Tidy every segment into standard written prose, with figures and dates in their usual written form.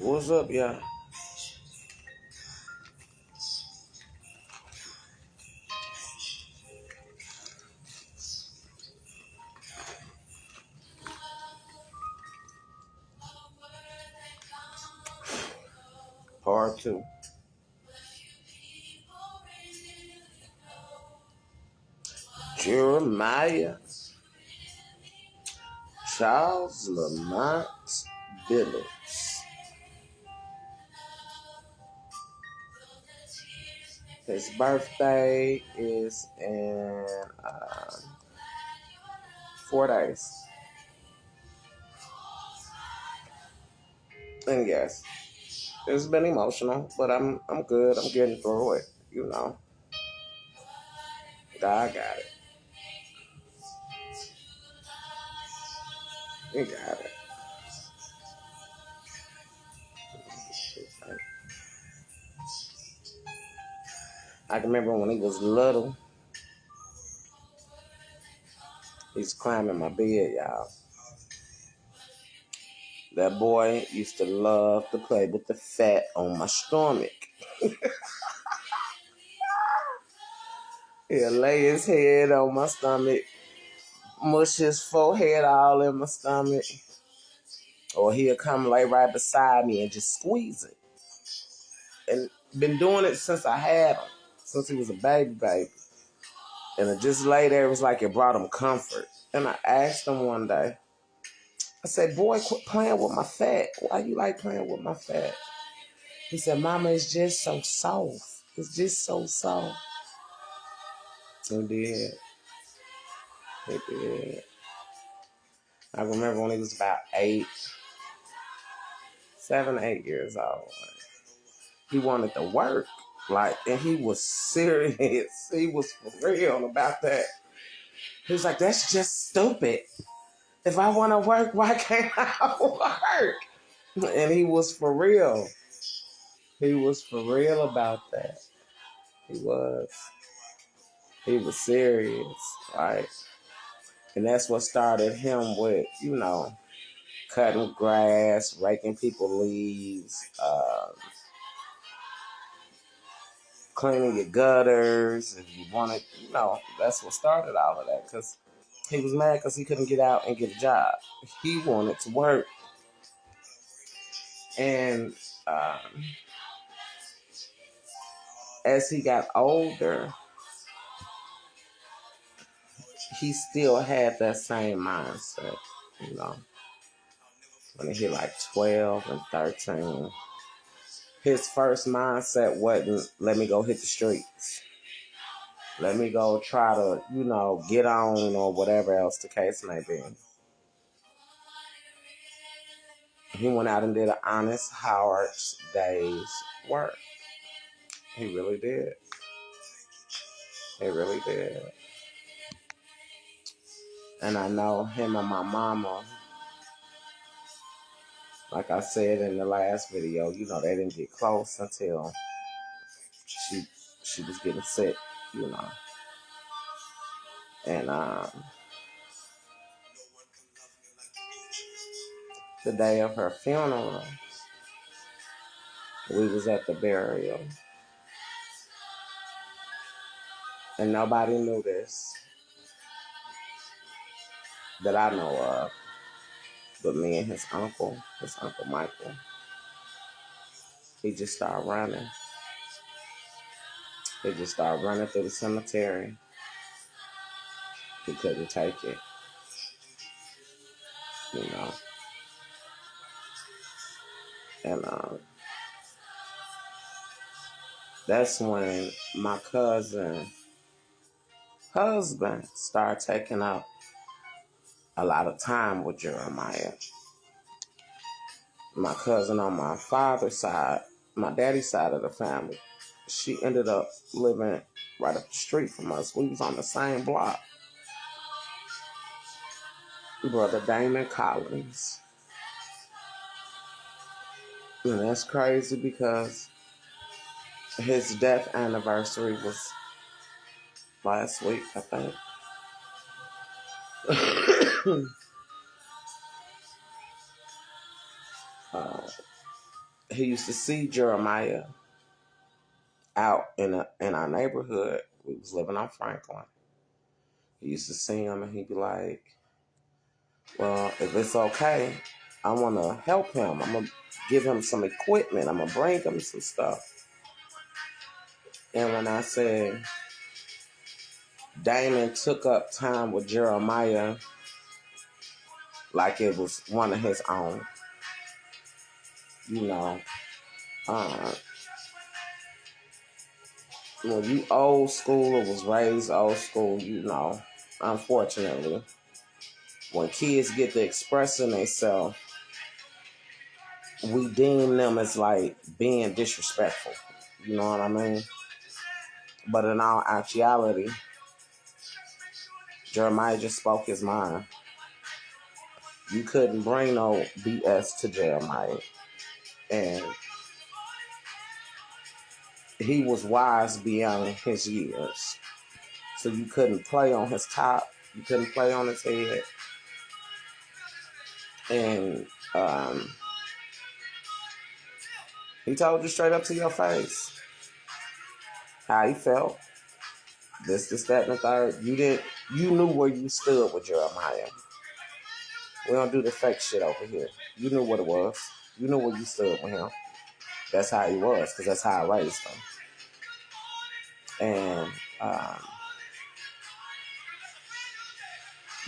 What's up, y'all? Part two. Jermiaha, Charles Lamont, Billups. His birthday is in 4 days. And yes, it's been emotional, but I'm good. I'm getting through it. You know, God got it. He got it. I can remember when he was little, he was climbing my bed, y'all. That boy used to love to play with the fat on my stomach. He'll lay his head on my stomach, mush his forehead all in my stomach, or he'll come lay right beside me and just squeeze it. And been doing it since I had him, since he was a baby. And it just lay there, it was like it brought him comfort. And I asked him one day, I said, boy, quit playing with my fat. Why you like playing with my fat? He said, Mama, it's just so soft. It's just so soft. He did. He did. I remember when he was about 7, 8 years old. He wanted to work. And he was serious. He was for real about that. He was like, that's just stupid. If I want to work, why can't I work? And he was for real. He was for real about that. He was. He was serious. Right? And that's what started him with, cutting grass, raking people leaves, cleaning your gutters. If you wanted, that's what started all of that. Because he was mad because he couldn't get out and get a job. He wanted to work. And as he got older, he still had that same mindset, when he hit like 12 and 13. His first mindset wasn't, let me go hit the streets. Let me go try to, get on or whatever else the case may be. He went out and did an honest, hard day's work. He really did. He really did. And I know him and my mama, like I said in the last video, they didn't get close until she was getting sick, And the day of her funeral, we was at the burial. And nobody knew this that I know of, but me and his Uncle Michael. He just started running. He just started running through the cemetery. He couldn't take it, And that's when my cousin husband started taking up a lot of time with Jermiaha. My cousin on my father's side, my daddy's side of the family, she ended up living right up the street from us. We was on the same block. Brother Damon Collins. And that's crazy because his death anniversary was last week, I think. he used to see Jermiaha out in our neighborhood. We was living on Franklin. He used to see him, and he'd be like, well, if it's okay, I want to help him. I'm going to give him some equipment. I'm going to bring him some stuff. And when I said Damon took up time with Jermiaha like it was one of his own, you know, when you old school or was raised old school, you know, unfortunately, when kids get to expressing themselves, we deem them as like being disrespectful. You know what I mean? But in all actuality, Jermiaha just spoke his mind. You couldn't bring no BS to Jermiaha. And he was wise beyond his years. So you couldn't play on his top. You couldn't play on his head. And he told you straight up to your face how he felt. This, that, and the third. You knew where you stood with Jermiaha. We don't do the fake shit over here. You knew what it was. You knew where you stood with him. That's how he was, because that's how I raised him. And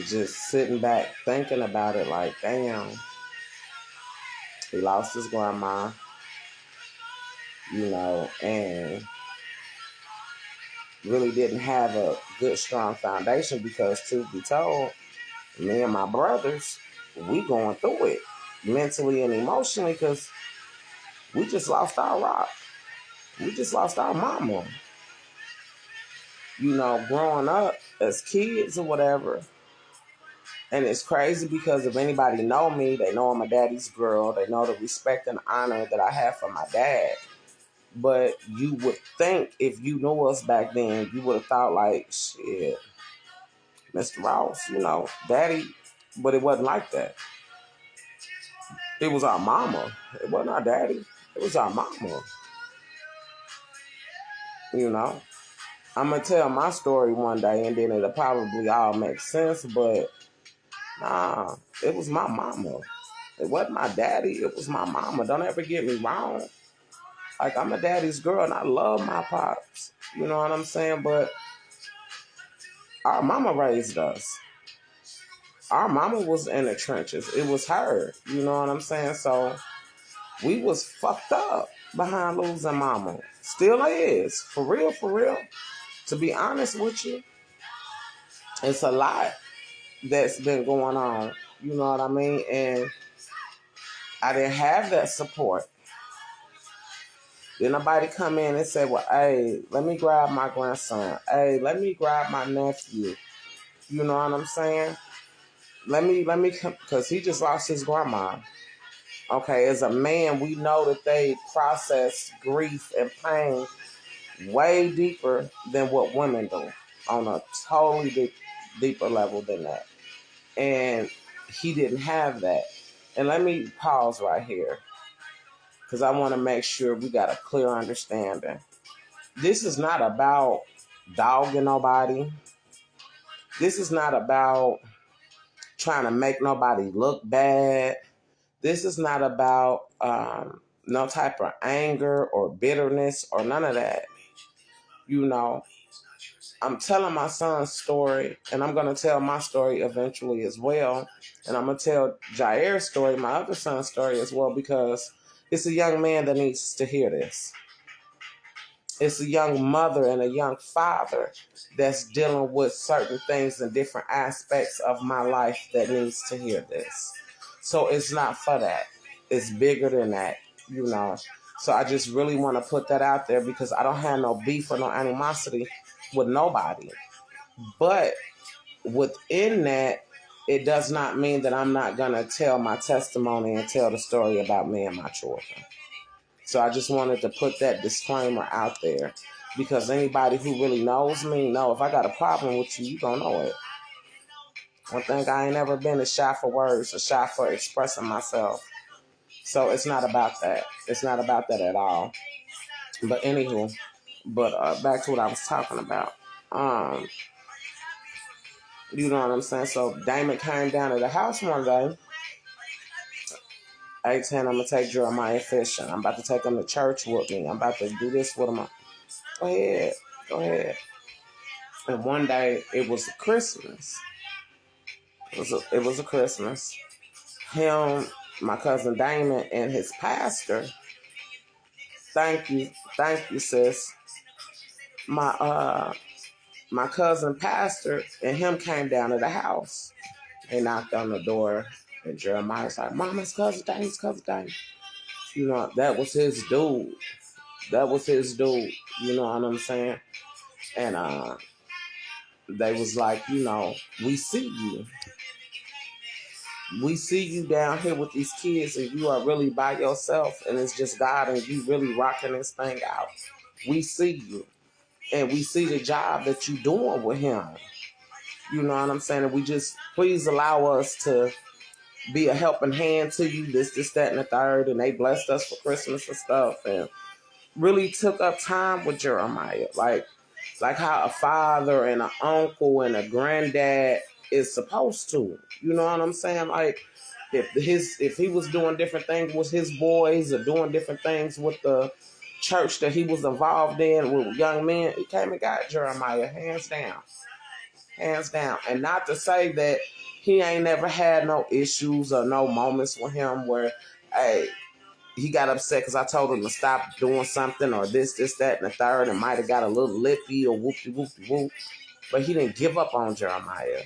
just sitting back thinking about it like, damn, he lost his grandma, you know, and really didn't have a good, strong foundation because, truth be told, me and my brothers, we going through it mentally and emotionally because we just lost our rock. We just lost our mama. You know, growing up as kids or whatever. And it's crazy because if anybody know me, they know I'm a daddy's girl. They know the respect and honor that I have for my dad. But you would think if you knew us back then, you would have thought like, shit, Mr. Ross, you know, daddy. But it wasn't like that. It was our mama. It wasn't our daddy. It was our mama. You know, I'm going to tell my story one day and then it'll probably all make sense. But nah, it was my mama. It wasn't my daddy. It was my mama. Don't ever get me wrong. Like, I'm a daddy's girl and I love my pops. You know what I'm saying? But our mama raised us. Our mama was in the trenches. It was her. You know what I'm saying? So we was fucked up behind losing mama. Still is. For real, for real. To be honest with you, it's a lot that's been going on. You know what I mean? And I didn't have that support. Then nobody come in and say, well, hey, let me grab my grandson. Hey, let me grab my nephew. You know what I'm saying? Let me, because he just lost his grandma. Okay, as a man, we know that they process grief and pain way deeper than what women do, on a totally deeper level than that. And he didn't have that. And let me pause right here, because I want to make sure we got a clear understanding. This is not about dogging nobody. This is not about trying to make nobody look bad. This is not about no type of anger or bitterness or none of that. You know, I'm telling my son's story, and I'm going to tell my story eventually as well. And I'm going to tell Jair's story, my other son's story as well, because it's a young man that needs to hear this. It's a young mother and a young father that's dealing with certain things and different aspects of my life that needs to hear this. So it's not for that. It's bigger than that, you know. So I just really want to put that out there because I don't have no beef or no animosity with nobody. But within that, it does not mean that I'm not going to tell my testimony and tell the story about me and my children. So I just wanted to put that disclaimer out there because anybody who really knows me know if I got a problem with you, you gonna know it. One thing I ain't never been is shy for words or shy for expressing myself. So it's not about that. It's not about that at all. But anywho, back to what I was talking about. You know what I'm saying? So Damon came down to the house one day. 18, I'm gonna take Jermiaha fishing. I'm about to take him to church with me. I'm about to do this with him. Go ahead. Go ahead. And one day it was Christmas. It was a Christmas. Him, my cousin Damon, and his pastor. Thank you, sis. My cousin pastor and him came down to the house. They knocked on the door, and Jeremiah's like, "Mom, it's cousin Damon, it's cousin Damon." You know, that was his dude. That was his dude. You know what I'm saying? And they was like, you know, we see you. We see you down here with these kids, and you are really by yourself, and it's just God, and you really rocking this thing out. We see you, and we see the job that you doing with him. You know what I'm saying? And we just, please allow us to be a helping hand to you, this, that, and the third. And they blessed us for Christmas and stuff, and really took up time with Jermiaha. Like how a father and an uncle and a granddad is supposed to. You know what I'm saying? Like if he was doing different things with his boys or doing different things with the church that he was involved in with young men, he came and got Jermiaha, hands down. Hands down. And not to say that he ain't never had no issues or no moments with him where, hey, he got upset because I told him to stop doing something or this, that, and the third, and might have got a little lippy or whoop. But he didn't give up on Jermiaha.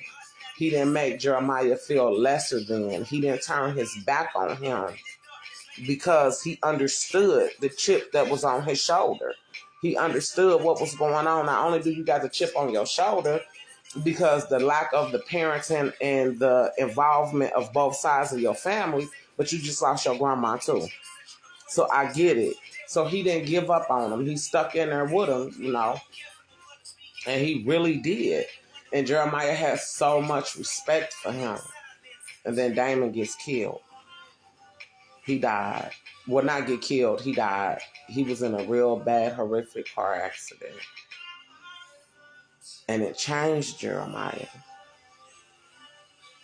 He didn't make Jermiaha feel lesser than. He didn't turn his back on him because he understood the chip that was on his shoulder. He understood what was going on. Not only do you got the chip on your shoulder, because the lack of the parenting and the involvement of both sides of your family, but you just lost your grandma too. So I get it. So he didn't give up on him. He stuck in there with him, you know. And he really did. And Jermiaha has so much respect for him. And then Damon gets killed. He died. Well, not get killed. He died. He was in a real bad, horrific car accident. And it changed Jermiaha.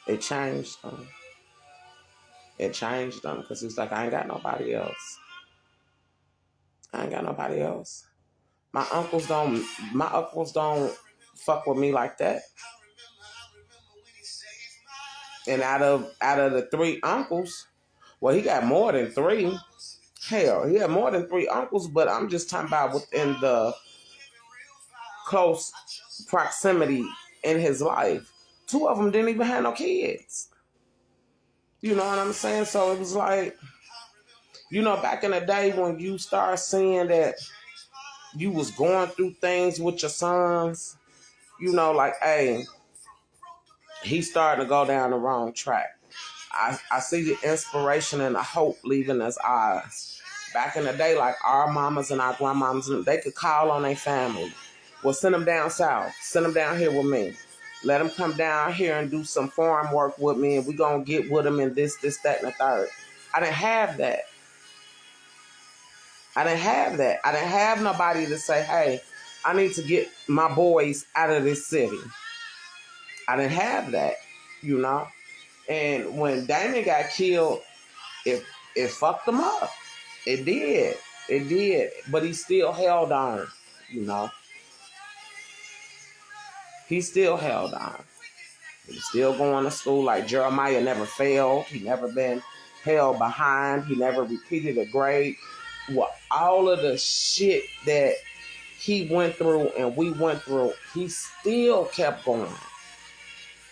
It changed him. It changed him because he's like, I ain't got nobody else. I ain't got nobody else. My uncles don't fuck with me like that. And out of the 3 uncles, well, he got more than 3. Hell, he had more than 3 uncles, but I'm just talking about within the close proximity in his life. 2 of them didn't even have no kids. You know what I'm saying? So it was like, you know, back in the day when you start seeing that you was going through things with your sons, you know, like, hey, he's starting to go down the wrong track. I see the inspiration and the hope leaving his eyes. Back in the day, like our mamas and our grandmamas, they could call on their family. Well, send them down south. Send them down here with me. Let them come down here and do some farm work with me, and we going to get with them and this, that, and the third. I didn't have that. I didn't have nobody to say, hey, I need to get my boys out of this city. I didn't have that, you know. And when Damon got killed, it fucked him up. It did. But he still held on, you know. He still held on. He was still going to school. Like Jermiaha never failed. He never been held behind. He never repeated a grade. Well, all of the shit that he went through and we went through, he still kept going.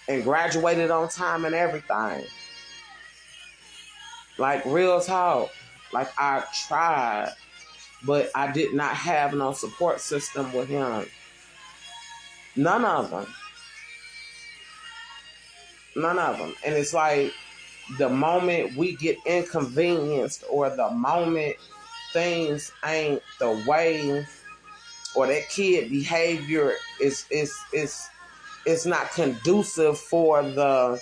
And graduated on time and everything. Like, real talk. Like, I tried, but I did not have no support system with him. None of them. And it's like, the moment we get inconvenienced or the moment things ain't the way, or that kid behavior is not conducive for the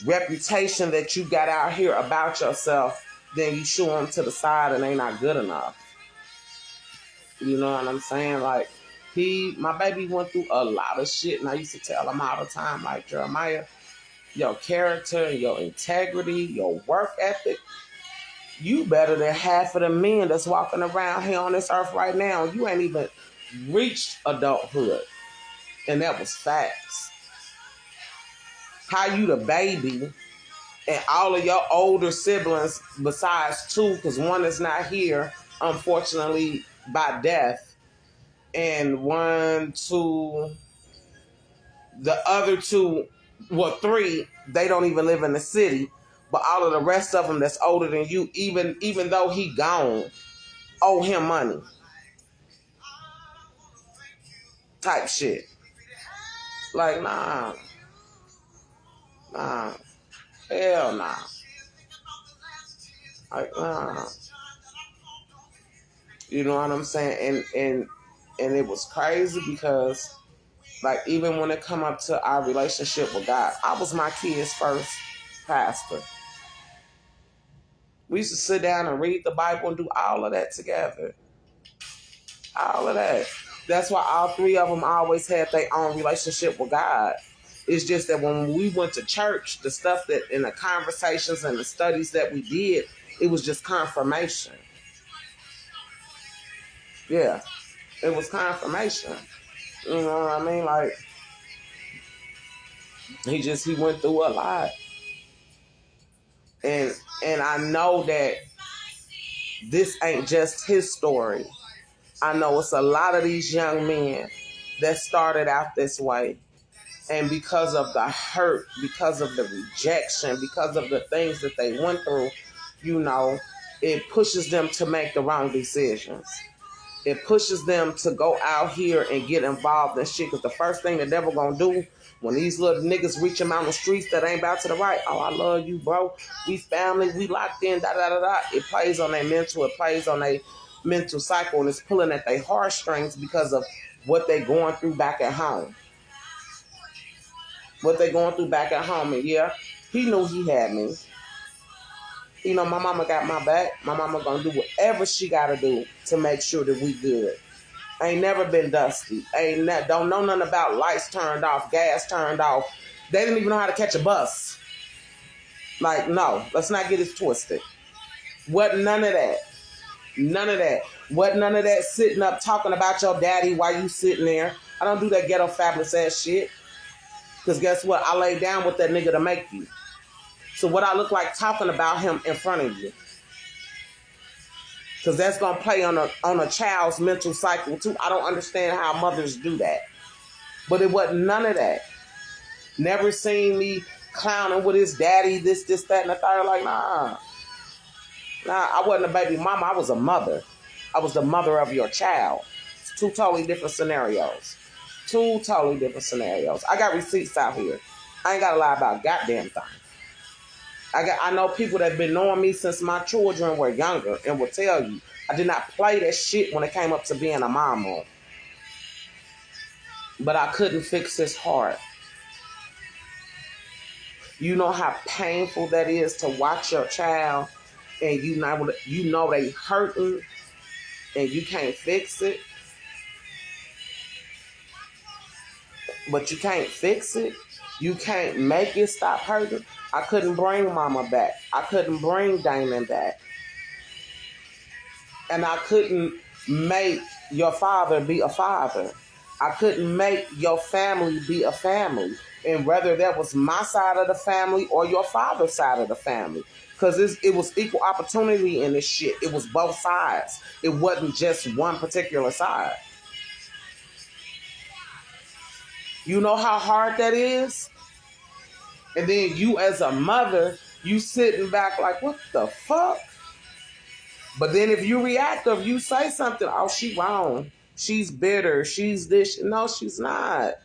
reputation that you got out here about yourself, then you shoo them to the side and they not good enough. You know what I'm saying? Like, my baby went through a lot of shit, and I used to tell him all the time, like, Jermiaha, your character, your integrity, your work ethic, you better than half of the men that's walking around here on this earth right now. You ain't even reached adulthood. And that was facts. How you the baby and all of your older siblings, besides two, because one is not here, unfortunately, by death, and one, two, the other two, well, three, they don't even live in the city, but all of the rest of them that's older than you, even though he gone, owe him money. Type shit. Like, nah. Hell nah. Like, nah. You know what I'm saying? And it was crazy because, like, even when it come up to our relationship with God, I was my kid's first pastor. We used to sit down and read the Bible and do all of that together. All of that. That's why all three of them always had their own relationship with God. It's just that when we went to church, the stuff that in the conversations and the studies that we did, it was just confirmation. Yeah, it was confirmation. You know what I mean? Like, he went through a lot. And I know that this ain't just his story. I know it's a lot of these young men that started out this way. And because of the hurt, because of the rejection, because of the things that they went through, you know, it pushes them to make the wrong decisions. It pushes them to go out here and get involved in shit. Because the first thing the devil gonna do when these little niggas reach them out on the streets that ain't about to the right, oh, I love you, bro. We family, we locked in, da-da-da-da. It plays on their mental, it plays on their mental cycle, and it's pulling at their heartstrings because of what they going through back at home. What they going through back at home. And yeah, he knew he had me. You know, my mama got my back. My mama gonna do whatever she gotta do to make sure that we good. Ain't never been dusty. Don't know nothing about lights turned off, gas turned off. They didn't even know how to catch a bus. Like, no, let's not get it twisted. Wasn't none of that. None of that. Wasn't none of that sitting up talking about your daddy while you sitting there. I don't do that ghetto fabulous ass shit. Because guess what? I lay down with that nigga to make you. So what I look like talking about him in front of you. Because that's going to play on a child's mental cycle too. I don't understand how mothers do that. But it wasn't none of that. Never seen me clowning with his daddy, this, that, and the third. Like, nah. Nah, I wasn't a baby mama. I was a mother. I was the mother of your child. It's two totally different scenarios. Two totally different scenarios. I got receipts out here. I ain't got to lie about a goddamn thing. I know people that have been knowing me since my children were younger and will tell you, I did not play that shit when it came up to being a mama. But I couldn't fix his heart. You know how painful that is to watch your child and you know they hurting and you can't fix it. But you can't fix it. You can't make it stop hurting. I couldn't bring mama back. I couldn't bring Damon back. And I couldn't make your father be a father. I couldn't make your family be a family. And whether that was my side of the family or your father's side of the family. Because it was equal opportunity in this shit. It was both sides. It wasn't just one particular side. You know how hard that is? And then you as a mother, you sitting back like, what the fuck? But then if you react or if you say something, oh, she wrong. She's bitter. She's this. No, she's not.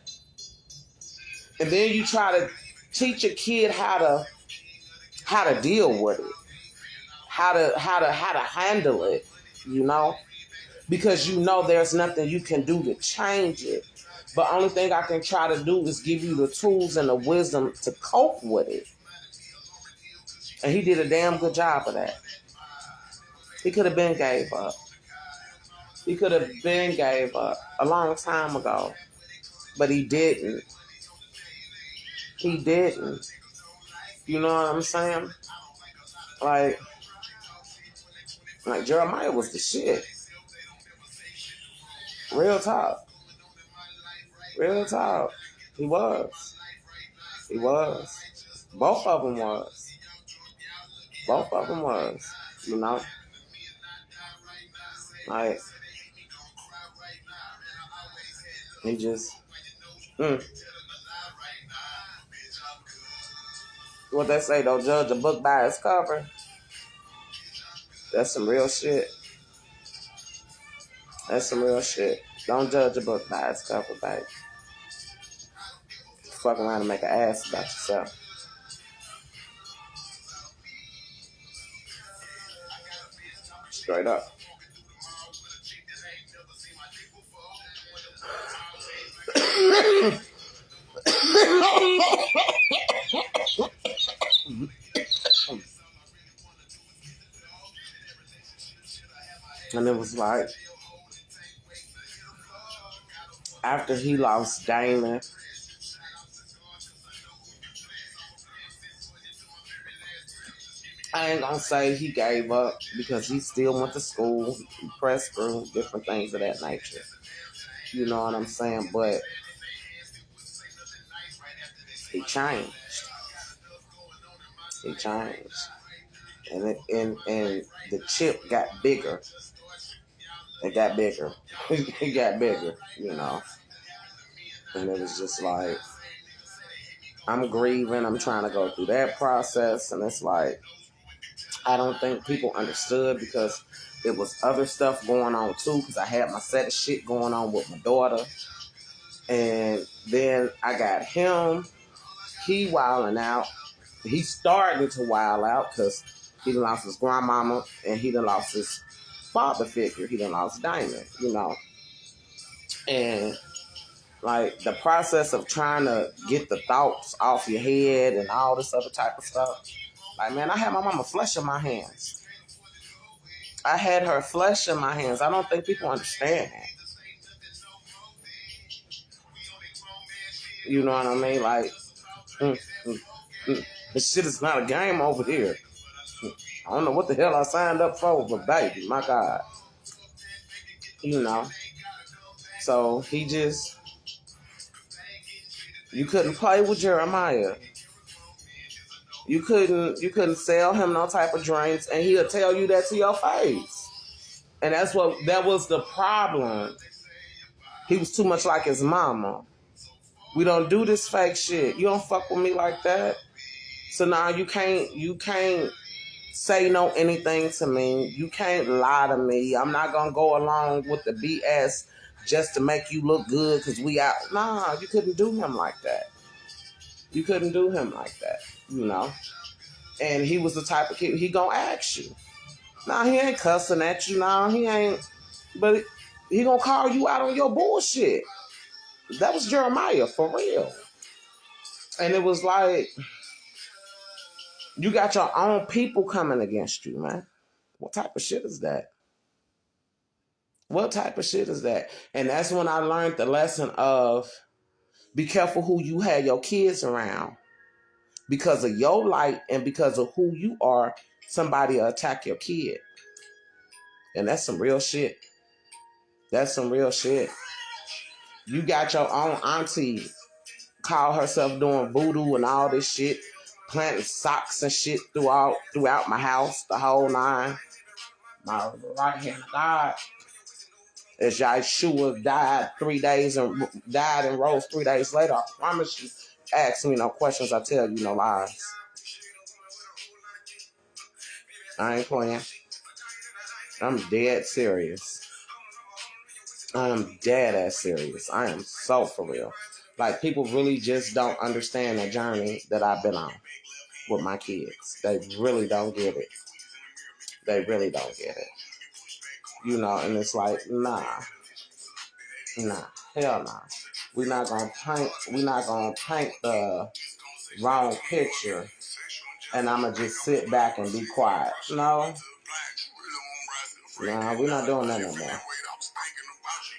And then you try to teach a kid how to deal with it. How to handle it, you know? Because you know there's nothing you can do to change it. But only thing I can try to do is give you the tools and the wisdom to cope with it. And he did a damn good job of that. He could have been gave up. He could have been gave up a long time ago. But he didn't. He didn't. You know what I'm saying? Like Jermiaha was the shit. Real talk. Real talk. He was. He was. Both of them was. Both of them was. You know? Like, he just... What they say, don't judge a book by its cover. That's some real shit. That's some real shit. Don't judge a book by its cover, baby. Fuck around and make an ass about yourself. Straight up. And it was like, after he lost Damon, I ain't gonna say he gave up because he still went to school, he pressed through, different things of that nature. You know what I'm saying? But he changed. He changed. And the chip got bigger. It got bigger. It got bigger, you know. And it was just like, I'm grieving. I'm trying to go through that process. And it's like, I don't think people understood because it was other stuff going on too. Because I had my set of shit going on with my daughter. And then I got him. He wilding out. He's starting to wild out because he done lost his grandmama and he done lost his father figure. He done lost Diamond, you know. And like the process of trying to get the thoughts off your head and all this other type of stuff. Like, man, I had my mama flesh in my hands. I had her flesh in my hands. I don't think people understand that. You know what I mean? Like, this shit is not a game over here. I don't know what the hell I signed up for, but baby, my God. You know. So he just, you couldn't play with Jermiaha. You couldn't sell him no type of drinks, and he'll tell you that to your face. And that was the problem. He was too much like his mama. We don't do this fake shit. You don't fuck with me like that. So now you can't say no anything to me. You can't lie to me. I'm not gonna go along with the BS just to make you look good because we out. Nah, you couldn't do him like that. You couldn't do him like that, you know. And he was the type of kid, he gonna ask you. Nah, he ain't cussing at you. Nah, he ain't. But he gonna call you out on your bullshit. That was Jermiaha, for real. And it was like, you got your own people coming against you, man. What type of shit is that? What type of shit is that? And that's when I learned the lesson of be careful who you have your kids around. Because of your light and because of who you are, somebody will attack your kid. And that's some real shit. That's some real shit. You got your own auntie call herself doing voodoo and all this shit, planting socks and shit throughout my house, the whole nine. My right hand of God. As Yeshua died and rose 3 days later, I promise you, ask me no questions, I tell you no lies. I ain't playing. I'm dead serious. I am dead ass serious. I am so for real. Like, people really just don't understand the journey that I've been on with my kids. They really don't get it. They really don't get it. You know, and it's like, nah, hell nah. We're not gonna paint the wrong picture and I'ma just sit back and be quiet. No. Nah, we're not doing that no more.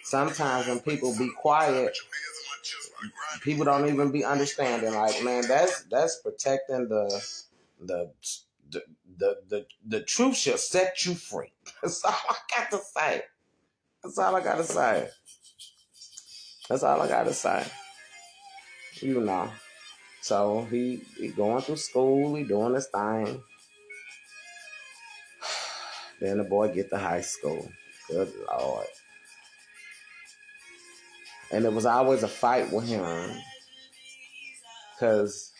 Sometimes when people be quiet, people don't even be understanding. Like, man, that's protecting the the truth shall set you free. That's all I got to say. That's all I got to say. That's all I got to say. You know. So he going through school. He doing his thing. Then the boy get to high school. Good Lord. And it was always a fight with him. Because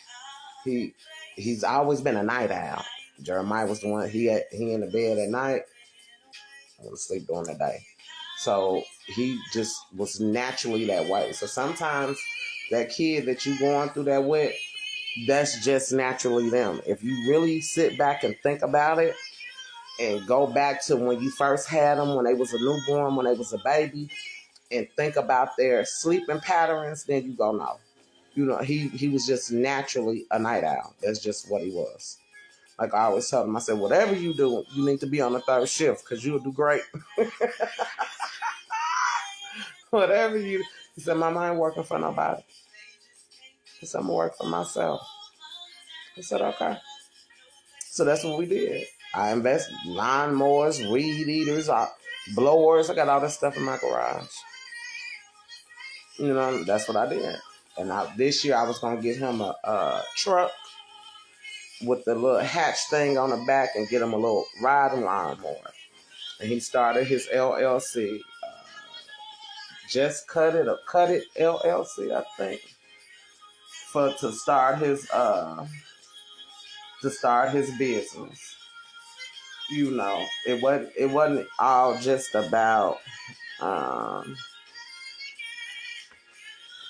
he's always been a night owl. Jeremiah was the one, he in the bed at night. I want to sleep during the day. So he just was naturally that way. So sometimes that kid that you going through that with, that's just naturally them. If you really sit back and think about it and go back to when you first had them, when they was a newborn, when they was a baby, and think about their sleeping patterns, then you go know. You know, he was just naturally a night owl. That's just what he was. Like I always tell him, I said, whatever you do, you need to be on the third shift because you'll do great. Whatever you... He said, Mama, I ain't working for nobody. He said, I'm going to work for myself. I said, okay. So that's what we did. I invest lawnmowers, weed eaters, blowers. I got all this stuff in my garage. You know, that's what I did. And this year I was going to get him a truck with the little hatch thing on the back and get him a little riding lawnmower. And he started his LLC. Just cut it LLC, I think. To start his business. You know, it wasn't all just about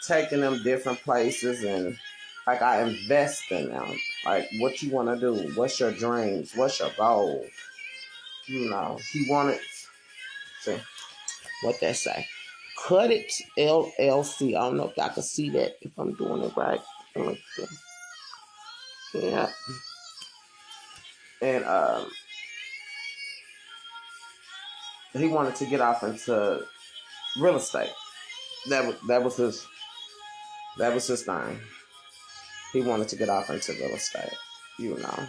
taking them different places, and like I invest in them. Like, what you want to do? What's your dreams? What's your goal? You know, he wanted. See what they say. Cut it LLC. I don't know if I can see that if I'm doing it right. Yeah. And he wanted to get off into real estate. That was his thing. He wanted to get off into real estate, you know.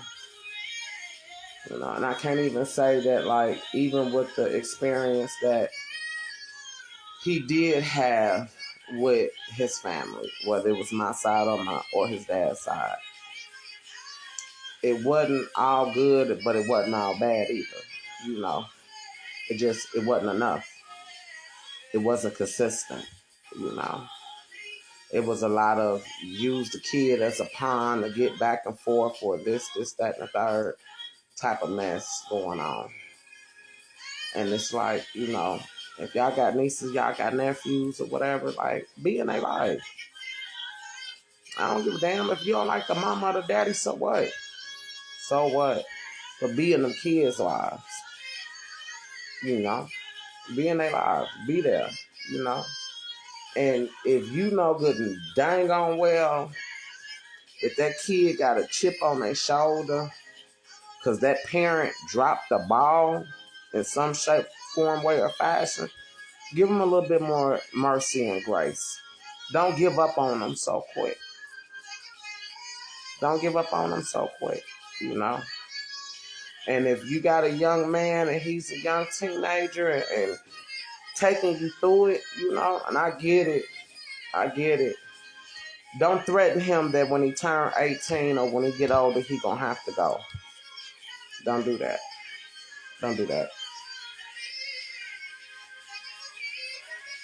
And I can't even say that, like, even with the experience that he did have with his family, whether it was my side or his dad's side, it wasn't all good, but it wasn't all bad either, you know. It wasn't enough. It wasn't consistent, you know. It was a lot of use the kid as a pawn to get back and forth for this, that, and the third type of mess going on. And it's like, you know, if y'all got nieces, y'all got nephews or whatever, like, be in their life. I don't give a damn if you don't like the mama or the daddy, so what? So what? But be in them kids' lives. You know? Be in their lives. Be there. You know? And if you know good and dang on well, if that kid got a chip on their shoulder because that parent dropped the ball in some shape, form, way, or fashion, give them a little bit more mercy and grace. Don't give up on them so quick. Don't give up on them so quick, you know? And if you got a young man and he's a young teenager and taking you through it, you know, and I get it. Don't threaten him that when he turn 18 or when he get older, he gonna have to go. Don't do that. Don't do that.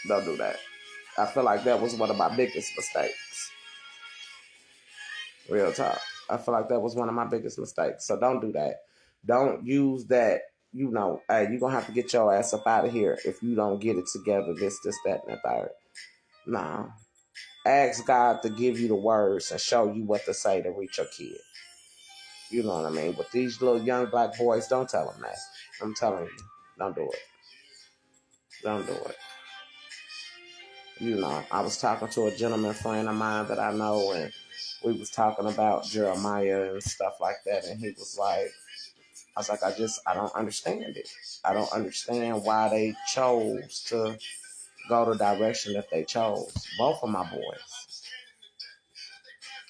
Don't do that. I feel like that was one of my biggest mistakes. Real talk. I feel like that was one of my biggest mistakes. So don't do that. Don't use that, you know, hey, you're going to have to get your ass up out of here if you don't get it together, this, that, and the third. Nah. Ask God to give you the words and show you what to say to reach your kid. You know what I mean? But these little young black boys, don't tell them that. I'm telling you, don't do it. Don't do it. You know, I was talking to a gentleman friend of mine that I know, and we was talking about Jermiaha and stuff like that, and he was like, I was like, I don't understand it. I don't understand why they chose to go the direction that they chose. Both of my boys.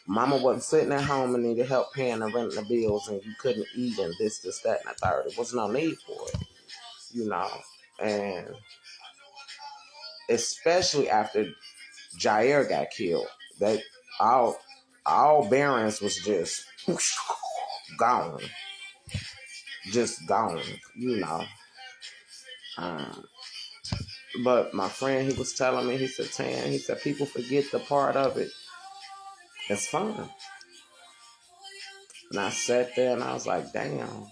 Mama wasn't sitting at home and needed help paying the rent and the bills, and you couldn't eat and this, that, and the third. There was no need for it, you know. And especially after Jair got killed, they all Barons was just gone, just gone, you know. But my friend, he was telling me, he said, Tan, he said, people forget the part of it. It's fun. And I sat there and I was like, damn.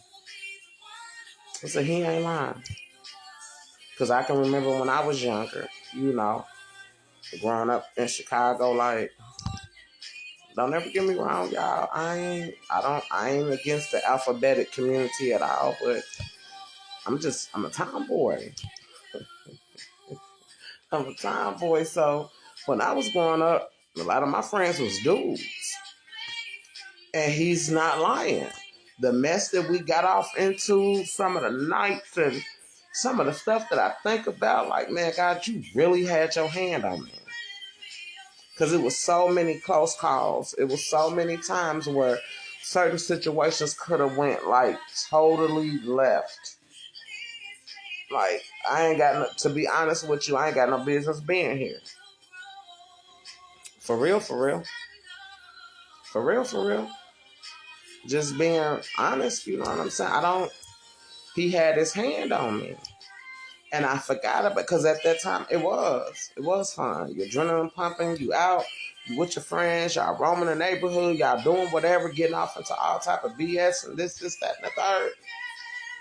I said, he ain't lying. Because I can remember when I was younger, you know, growing up in Chicago, like, don't ever get me wrong, y'all. I ain't against the alphabetic community at all, but I'm a tomboy. I'm a tomboy, so when I was growing up, a lot of my friends was dudes. And he's not lying. The mess that we got off into, some of the nights and some of the stuff that I think about, like, man, God, you really had your hand on me. Because it was so many close calls. It was so many times where certain situations could have went, like, totally left. Like, to be honest with you, I ain't got no business being here. For real, for real. For real, for real. Just being honest, you know what I'm saying? He had his hand on me. And I forgot it because at that time it was fun. You're adrenaline pumping, you out, you with your friends, y'all roaming the neighborhood, y'all doing whatever, getting off into all type of BS and this, that, and the third.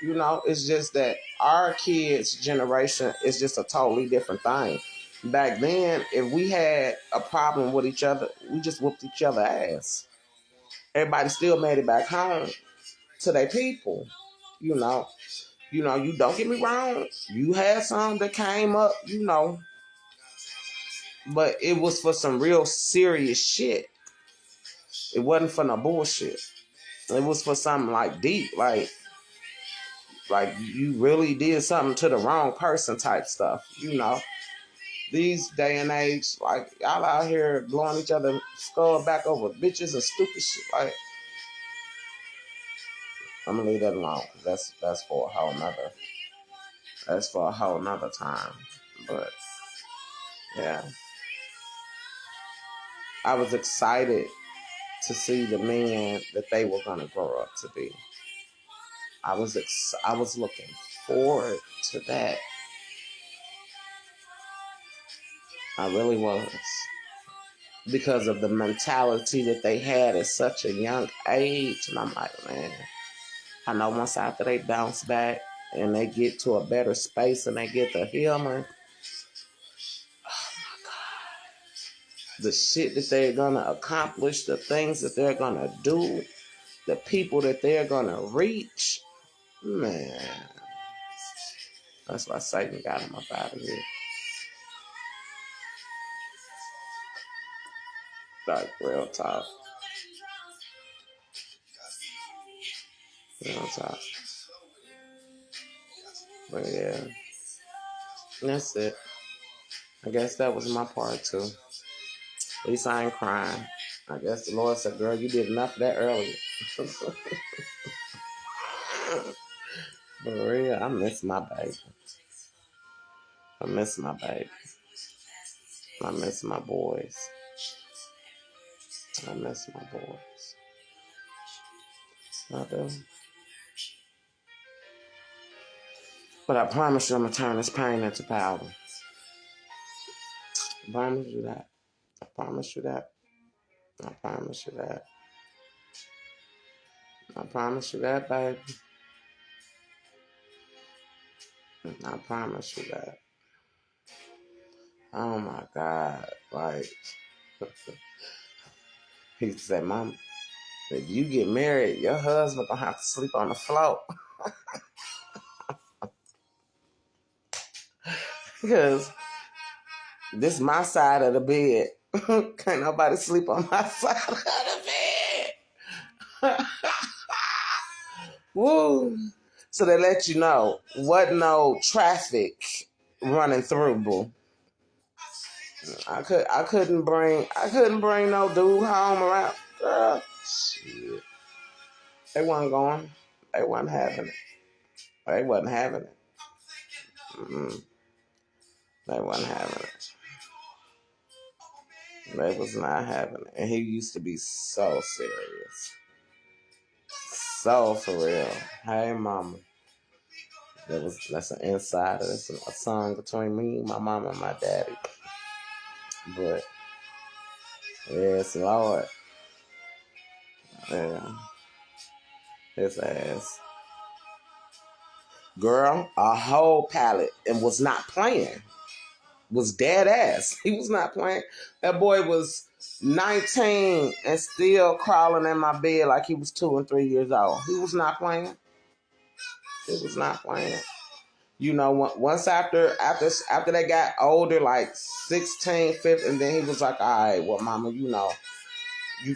You know, it's just that our kids' generation is just a totally different thing. Back then, if we had a problem with each other, we just whooped each other's ass. Everybody still made it back home to their people, you know. You know, you don't get me wrong. You had some that came up, you know. But it was for some real serious shit. It wasn't for no bullshit. It was for something like deep, like you really did something to the wrong person type stuff, you know. These day and age, like y'all out here blowing each other skull back over bitches and stupid shit. Like, I'm gonna leave that alone. That's for a whole nother. That's for a whole nother time. But yeah, I was excited to see the man that they were gonna grow up to be. I was looking forward to that. I really was. Because of the mentality that they had at such a young age. And I'm like, man, I know once after they bounce back and they get to a better space and they get the healing, oh my God. The shit that they're going to accomplish, the things that they're going to do, the people that they're going to reach, man. That's why Satan got him up out of here. Like, real talk. Real talk. But yeah. That's it. I guess that was my part too. At least I ain't crying. I guess the Lord said, girl, you did enough of that earlier. For real, I miss my baby. I miss my baby. I miss my boys. I miss my boys. I do. But I promise you I'm going to turn this pain into power. I promise you that. I promise you that. I promise you that. I promise you that, baby. I promise you that. Oh my God. Like, he said, Mom, if you get married, your husband gonna have to sleep on the floor. Because this is my side of the bed. Can't nobody sleep on my side of the bed. Woo. So they let you know what no traffic running through, boo. I couldn't bring no dude home around. Girl, shit. They wasn't going. They wasn't having it. They wasn't having it. Mm-mm. They wasn't having it. They was not having it. And he used to be so serious. So for real. Hey mama. That's an insider. That's a song between me, my mama, and my daddy. But yes, Lord. Yeah. His ass. Girl, a whole pallet and was not playing. Was dead ass. He was not playing. That boy was 19 and still crawling in my bed like he was 2 and 3 years old. He was not playing. He was not playing. You know, once after they got older, like 16, 15, and then he was like, all right, well, mama, you know, you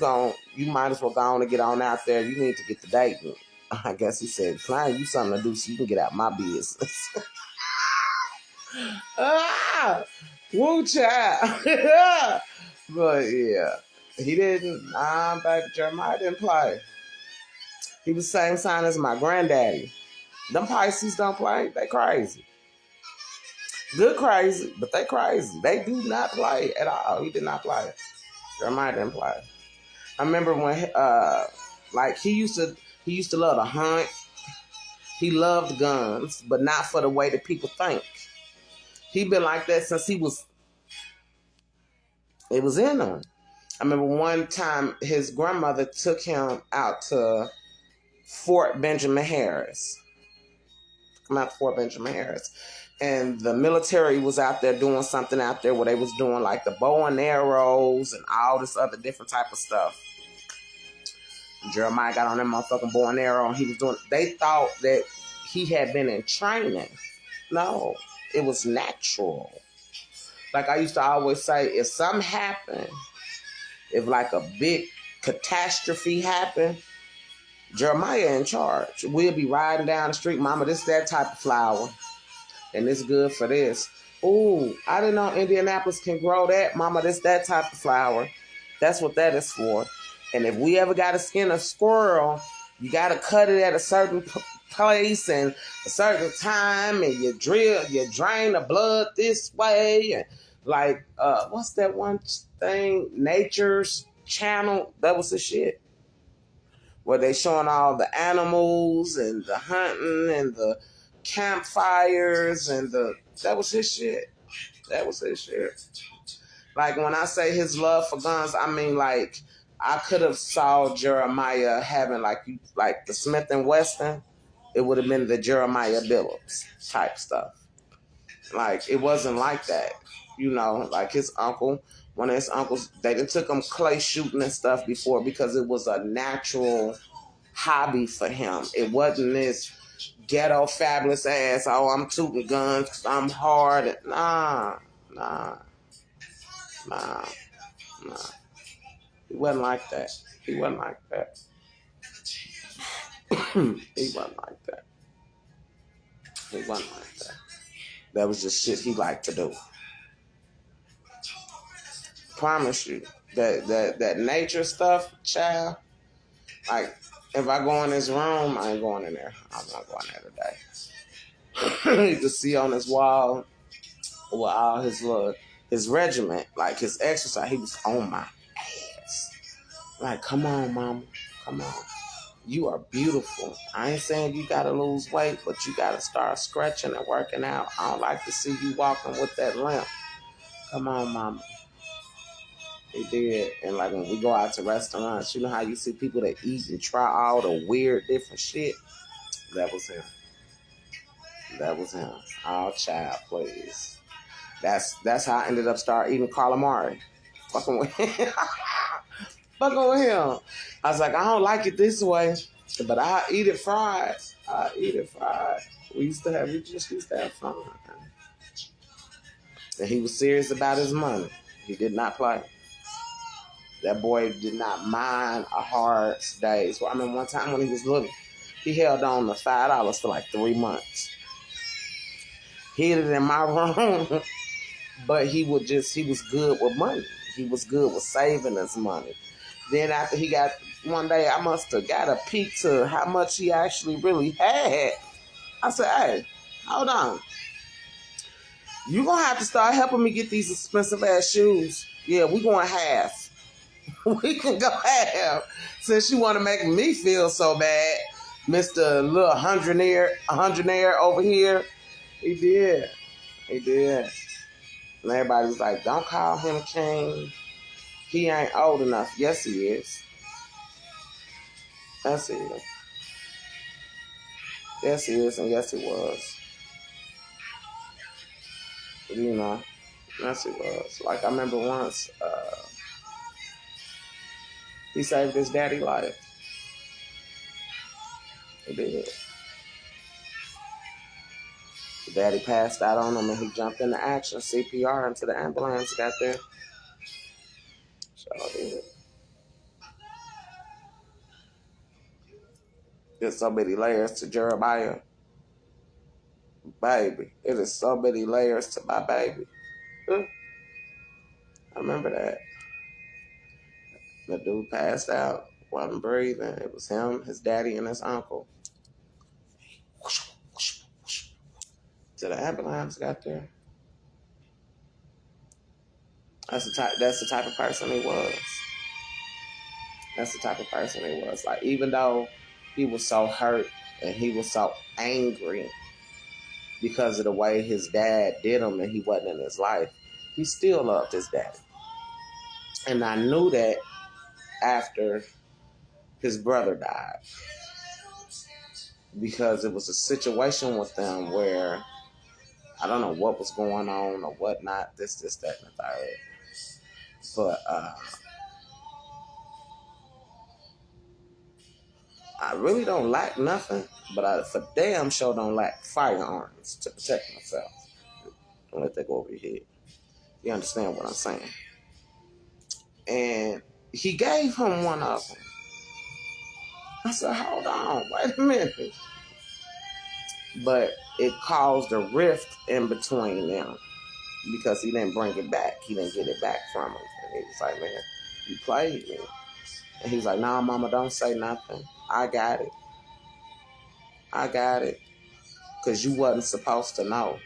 might as well go on and get on out there. You need to get the dating. I guess he said, find you something to do so you can get out my business. Woo child. But yeah, he didn't. Baby Jeremiah didn't play. He was the same sign as my granddaddy. Them Pisces don't play. They crazy. Good crazy, but they crazy. They do not play at all. He did not play. Jeremiah didn't play. I remember when like he used to love to hunt. He loved guns, but not for the way that people think. He been like that since it was in him. I remember one time his grandmother took him out to Fort Benjamin Harris. And the military was out there doing something out there where they was doing like the bow and arrows and all this other different type of stuff. Jeremiah got on that motherfucking bow and arrow and he was doing, they thought that he had been in training. No, it was natural. Like I used to always say, if something happened, if like a big catastrophe happened, Jeremiah in charge. We'll be riding down the street, mama, this that type of flower. And it's good for this. Ooh, I didn't know Indianapolis can grow that. Mama, this that type of flower. That's what that is for. And if we ever got to skin a squirrel, you got to cut it at a certain place and a certain time. And you drain the blood this way. And like, what's that one thing? Nature's Channel. That was the shit. Where they showing all the animals and the hunting and the campfires and that was his shit. That was his shit. Like when I say his love for guns, I mean like I could have saw Jeremiah having like the Smith and Wesson. It would have been the Jeremiah Billups type stuff. Like it wasn't like that. You know, like his uncle, one of his uncles, they done took him clay shooting and stuff before because it was a natural hobby for him. It wasn't this ghetto fabulous ass, oh, I'm tooting guns because I'm hard. Nah. He wasn't like that. He wasn't like that. That was just shit he liked to do. Promise you. That nature stuff, child, like, if I go in his room, I ain't going in there. I'm not going there today. You can see on his wall with all his regiment, like his exercise, he was on my ass. Like, come on, mama. Come on. You are beautiful. I ain't saying you gotta lose weight, but you gotta start stretching and working out. I don't like to see you walking with that limp. Come on, mama. He did. And like when we go out to restaurants, you know how you see people that eat and try all the weird different shit? That was him. Oh, child, please. That's how I ended up start eating calamari. Fucking with him. Fucking with him. I was like, I don't like it this way, but I eat it fried. We just used to have fun. And he was serious about his money. He did not play. That boy did not mind a hard day. So I remember one time when he was little, He held on to $5 for like 3 months. Hid it in my room, but he was good with money. He was good with saving his money. Then after he got, one day I must have got a peek to how much he actually really had. I said, hey, hold on. You gonna have to start helping me get these expensive ass shoes. Yeah, we going half. We can go half. Since you want to make me feel so bad, Mr. Little hundredaire over here. He did. He did. And everybody was like, don't call him king. He ain't old enough. Yes, he is. Yes, he is. Yes, he is, and yes, he was. You know, yes, he was. Like, I remember once, he saved his daddy life. He did. The daddy passed out on him, and he jumped into action, CPR, until the ambulance got there. So I did. There's so many layers to Jermiaha. Baby. It is so many layers to my baby. I remember that. The dude passed out, wasn't breathing. It was him, his daddy, and his uncle. Till the ambulance got there. That's the type of person he was. That's the type of person he was. Like, even though he was so hurt and he was so angry because of the way his dad did him and he wasn't in his life, he still loved his daddy. And I knew that after his brother died, because it was a situation with them where I don't know what was going on or whatnot, this, that, and the third. But I really don't lack nothing, but I for damn sure don't lack firearms to protect myself. Don't let that go over your head. You understand what I'm saying? And he gave him one of them. I said, hold on, wait a minute. But it caused a rift in between them because he didn't bring it back. He didn't get it back from him. And he was like, man, you played me. And he was like, nah, mama, don't say nothing. I got it. I got it. Because you wasn't supposed to know.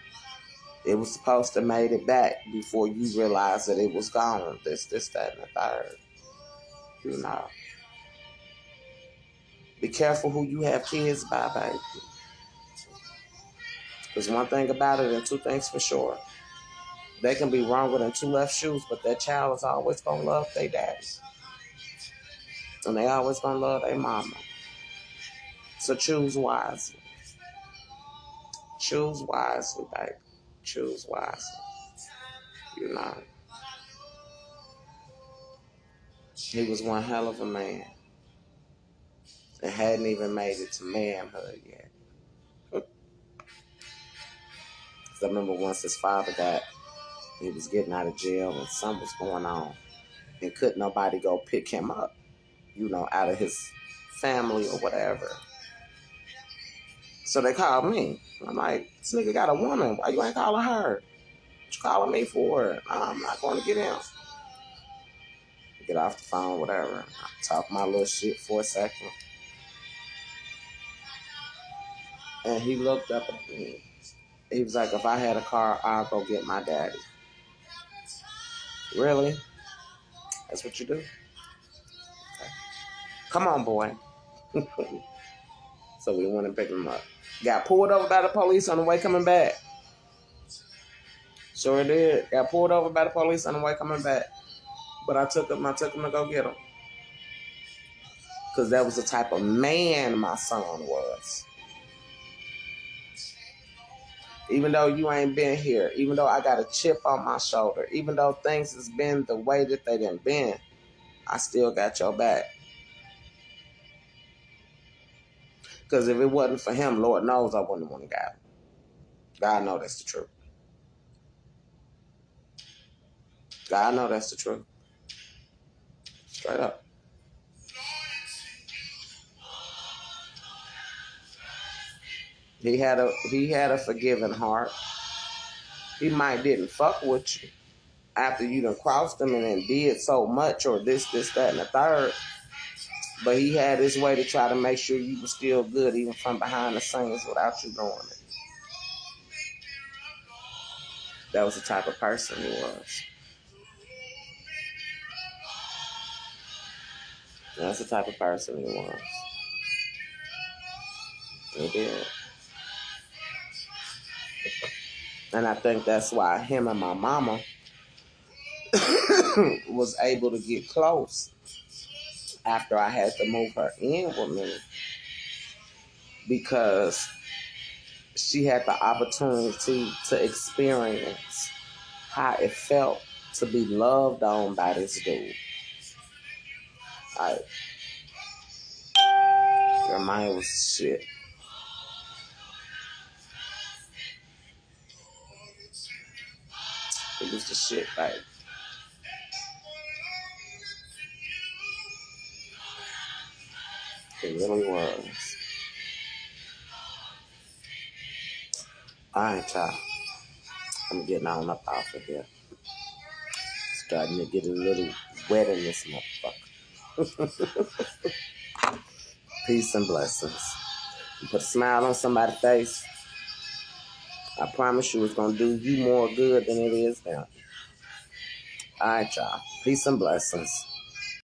It was supposed to made it back before you realized that it was gone. This, that, and the third. You know. Be careful who you have kids by, baby. Because one thing about it and two things for sure. They can be wronger than two left shoes, but that child is always going to love their daddy. And they always going to love their mama. So choose wisely. Choose wisely, baby. Choose wisely. You know. He was one hell of a man. And hadn't even made it to manhood yet. Because I remember once his father died, he was getting out of jail and something was going on. And couldn't nobody go pick him up, you know, out of his family or whatever. So they called me. I'm like, this nigga got a woman. Why you ain't calling her? What you calling me for? I'm not going to get him. Get off the phone, whatever. I talk my little shit for a second. And he looked up at me. He was like, if I had a car, I'll go get my daddy. Really? That's what you do? Okay. Come on, boy. So we went and picked him up. Got pulled over by the police on the way coming back. Sure did. Got pulled over by the police on the way coming back. But I took him to go get him. Because that was the type of man my son was. Even though you ain't been here, even though I got a chip on my shoulder, even though things has been the way that they done been, I still got your back. Because if it wasn't for him, Lord knows I wouldn't want to got him. God know that's the truth. God know that's the truth. Straight up. He had a forgiving heart. He might didn't fuck with you after you done crossed him and then did so much or this, that, and the third. But he had his way to try to make sure you were still good even from behind the scenes without you knowing it. That was the type of person he was. That's the type of person he was. He did. And I think that's why him and my mama was able to get close after I had to move her in with me, because she had the opportunity to experience how it felt to be loved on by this dude. Like, your mind was shit. It was the shit, like. It really was. Alright, y'all. I'm getting on up off of here. Starting to get a little wet in this motherfucker. Peace and blessings. You put a smile on somebody's face, I promise you it's going to do you more good than it is now. Alright, y'all. Peace and blessings.